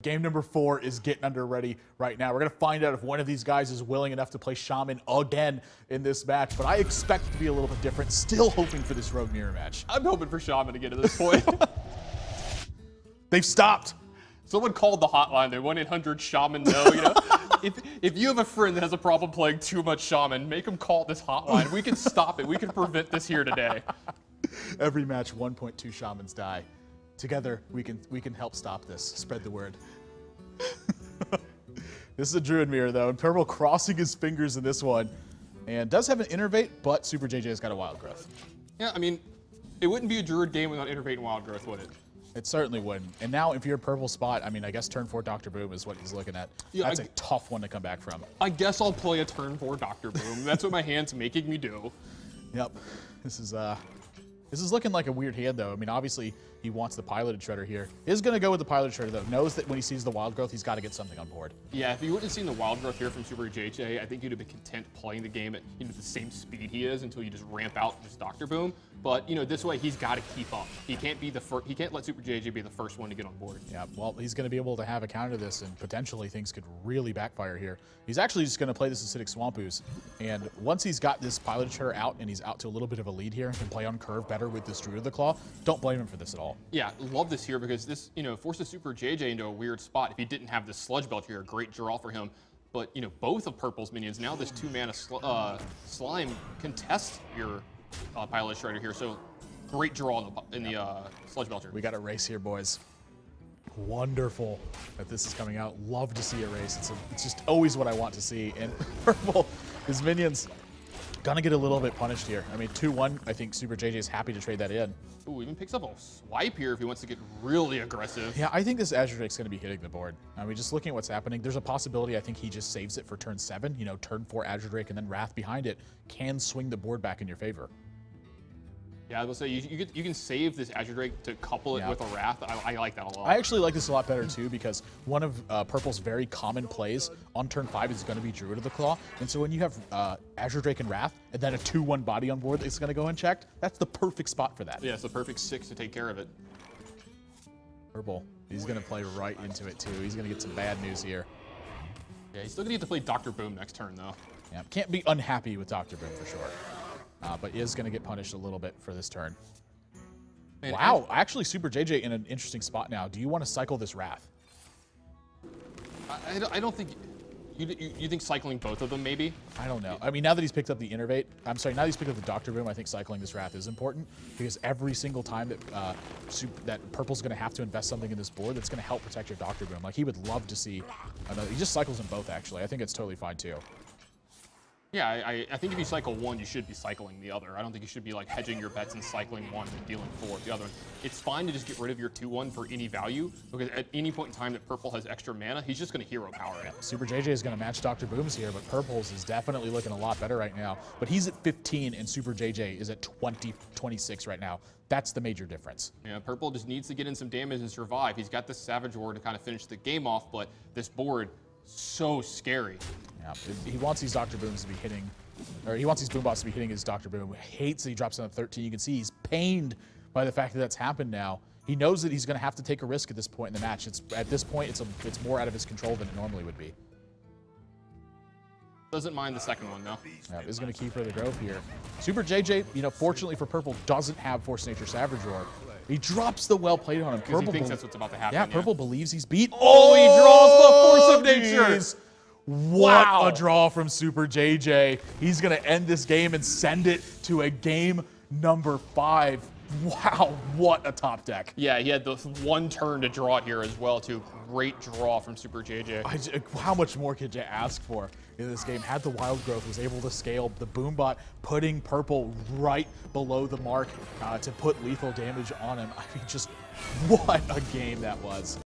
Game number 4 is getting under ready right now. We're going to find out if one of these guys is willing enough to play Shaman again in this match, but I expect it to be a little bit different. Still hoping for this Rogue Mirror match. I'm hoping for Shaman again at this point. They've stopped. Someone called the hotline. They're 1-800-SHAMAN no, you know? if you have a friend that has a problem playing too much Shaman, make them call this hotline. We can stop it. We can prevent this here today. Every match, 1.2 Shamans die. Together, we can help stop this. Spread the word. This is a Druid mirror, though, and Purple crossing his fingers in this one. And does have an Innervate, but SuperJJ has got a Wild Growth. Yeah, I mean, it wouldn't be a Druid game without Innervate and Wild Growth, would it? It certainly wouldn't. And now, if you're Purple spot, I mean, I guess turn 4 Dr. Boom is what he's looking at. Yeah, that's a tough one to come back from. I guess I'll play a turn 4 Dr. Boom. That's what my hand's making me do. Yep. This is looking like a weird hand, though. I mean, obviously, he wants the Piloted Shredder here. Is going to go with the Piloted Shredder, though. Knows that when he sees the Wild Growth, he's got to get something on board. Yeah, if you wouldn't have seen the Wild Growth here from SuperJJ, I think you'd have been content playing the game at the same speed he is until you just ramp out just Dr. Boom. But this way, he's got to keep up. He can't be the first. He can't let SuperJJ be the first one to get on board. Yeah, well, he's going to be able to have a counter to this, and potentially things could really backfire here. He's actually just going to play this Acidic Swamp Ooze, and once he's got this Piloted Shredder out and he's out to a little bit of a lead here and can play on curve better with this Druid of the Claw, don't blame him for this at all. Yeah, love this here because this forces SuperJJ into a weird spot. If he didn't have this Sludge Belcher here, a great draw for him. But both of Purple's minions, now this 2-mana slime contest your Pilot Shredder here. So great draw in the Sludge Belcher. We got a race here, boys. Wonderful that this is coming out. Love to see a race. It's just always what I want to see. And Purple, his minions, gonna get a little bit punished here. I mean, 2-1, I think SuperJJ is happy to trade that in. Ooh, even picks up a swipe here if he wants to get really aggressive. Yeah, I think this Azure Drake's gonna be hitting the board. I mean, just looking at what's happening, there's a possibility I think he just saves it for turn 7. Turn 4 Azure Drake and then Wrath behind it can swing the board back in your favor. Yeah, I will say you can save this Azure Drake to couple it with a Wrath. I like that a lot. I actually like this a lot better too because one of Purple's very common plays on turn 5 is going to be Druid of the Claw, and so when you have Azure Drake and Wrath and then a 2-1 body on board that's going to go unchecked, that's the perfect spot for that. Yeah, it's the perfect 6 to take care of it. Purple, he's going to play right into it too. He's going to get some bad news here. Yeah, he's still going to get to play Dr. Boom next turn though. Yeah, can't be unhappy with Dr. Boom for sure. But is going to get punished a little bit for this turn. Man, wow, actually SuperJJ in an interesting spot now. Do you want to cycle this Wrath? I don't think... You think cycling both of them, maybe? I don't know. I mean, now that he's picked up the Innervate, I'm sorry, now that he's picked up the Dr. Boom, I think cycling this Wrath is important because every single time that Purple's going to have to invest something in this board that's going to help protect your Dr. Boom. Like, he would love to see another. He just cycles them both, actually. I think it's totally fine, too. Yeah, I think if you cycle one, you should be cycling the other. I don't think you should be like hedging your bets and cycling one and dealing 4 with the other one. It's fine to just get rid of your 2-1 for any value because at any point in time that Purple has extra mana, he's just going to hero power it. SuperJJ is going to match Dr. Boom's here, but Purple's is definitely looking a lot better right now. But he's at 15 and SuperJJ is at 26 right now. That's the major difference. Yeah, Purple just needs to get in some damage and survive. He's got this Savage War to kind of finish the game off, but this board, so scary. Yeah, he wants these Dr. Booms to be hitting, or he wants these Boombots to be hitting his Dr. Boom. He hates that he drops down to 13. You can see he's pained by the fact that that's happened now. He knows that he's going to have to take a risk at this point in the match. At this point, it's more out of his control than it normally would be. Doesn't mind the second one, though. Yeah, is going to keep her the growth here. SuperJJ, fortunately for Purple, doesn't have Force Nature Savage Roar. He drops the well played on him. Because he thinks that's what's about to happen. Yeah, Purple believes he's beat. Oh, he draws the Force of Nature. Geez. What a draw from SuperJJ. He's going to end this game and send it to a game number 5. Wow, what a top deck. Yeah, he had the one turn to draw it here as well, too. Great draw from SuperJJ. How much more could you ask for in this game? Had the Wild Growth, was able to scale the Boombot, putting Purple right below the mark to put lethal damage on him. I mean, just what a game that was.